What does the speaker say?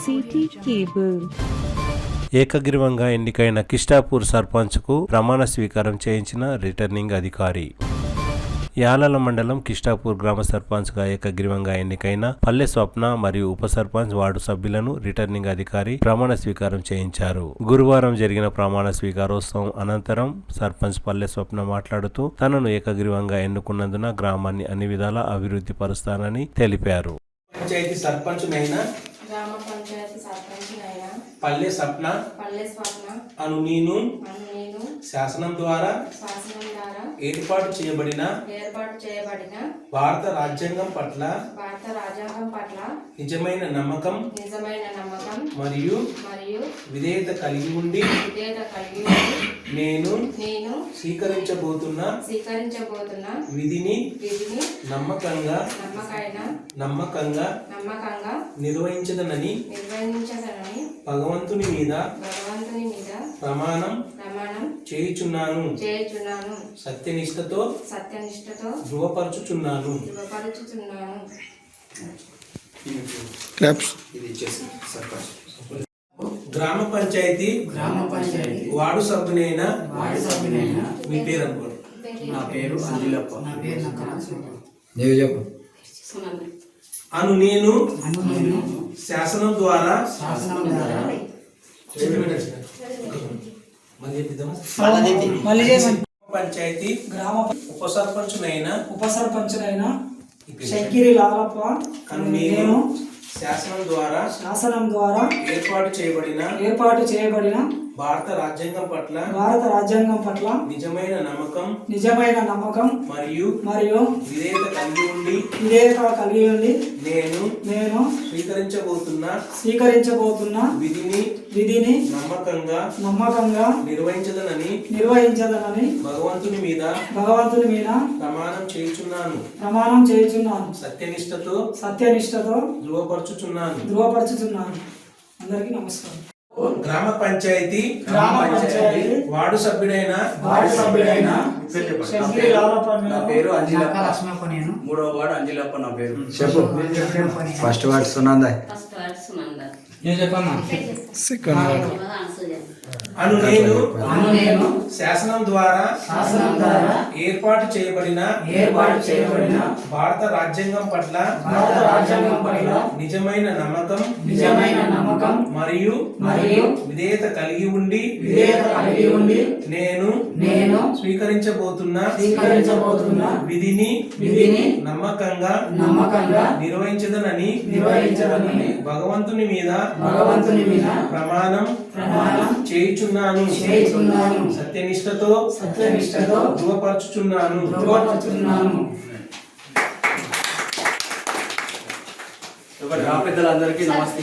City cable. ఏకగ్రీవంగా ఎన్నికైన కిష్టాపూర్ సర్పంచ్కు ప్రమాణ స్వీకారం చేయించిన రిటర్నింగ్ అధికారి. యాలల మండలం కిష్టాపూర్ గ్రామ సర్పంచ్గా ఏకగ్రీవంగా ఎన్నికైన పల్లె స్వప్న మరియు ఉప సర్పంచ్ వార్డు సభ్యులను రిటర్నింగ్ అధికారి ప్రమాణ స్వీకారం చేయించారు. గురువారం జరిగిన ప్రమాణ స్వీకారోత్సవం అనంతరం సర్పంచ్ పల్లె స్వప్న మాట్లాడుతూ తనను ఏకగ్రీవంగా ఎన్నుకున్నందున గ్రామాన్ని అన్ని విధాలా అభివృద్ధి పరుస్తానని తెలిపారు. గ్రామ పంచాయతీ సర్పంచ్ పల్లె స్వప్న అను నేను శాసనం ద్వారా ఏర్పాటు చేయబడిన భారత రాజ్యాంగం పట్ల నిజమైన నమ్మకం మరియు విధేయత కలిగి ఉండి నేను స్వీకరించబోతున్న విధిని నమ్మకంగా నిర్వహించదనని భగవంతుని మీద ప్రమాణం చేయుచున్నాను. సత్యనిష్టతో ధృవపరచుచున్నాను. గ్రామ పంచాయతీ వార్డు సభ్యునైన మీ పేరు అనుకోండి. నా పేరు అంజిలప్ప. అను నేను శాసనం ద్వారా పంచాయతీ ఉప సర్పంచునైన శంకిరి లాలప్ప అను నేను శాసనం ద్వారా ఏర్పాటు చేయబడిన భారత రాజ్యాంగం పట్ల నిజమైన నమ్మకం మరియు విధేయత కలిగి ఉండి నేను స్వీకరించబోతున్న విధిని నమ్మకంగా నిర్వహించదనని భగవంతుని మీద ప్రమాణం చేయుచున్నాను. సత్యనిష్టతో ధృవపరచుచున్నాను. అందరికీ నమస్కారం. గ్రామ పంచాయతీ వార్డు సభ్యుడైన నా పేరు అంజిలప్ప. 3వ వార్డు అంజిలప్ప. నా పేరు చెప్పు. First ward Sunanda. నేను చెప్పన్నా. సెకండ్ వార్డ్ అను నేను శాసనం ద్వారా ఏర్పాటు చేయబడిన భారత రాజ్యాంగం పట్ల నిజమైన నమ్మకం మరియు విధేయత కలిగి ఉండి నేను స్వీకరించబోతున్న విధిని నమ్మకంగా నిర్వహించదనని భగవంతుని మీద ప్రమాణం చేయుచున్నాను. సత్యనిష్టతో ధృవపరచుచున్నాను. పెద్దలందరికీ నమస్తే.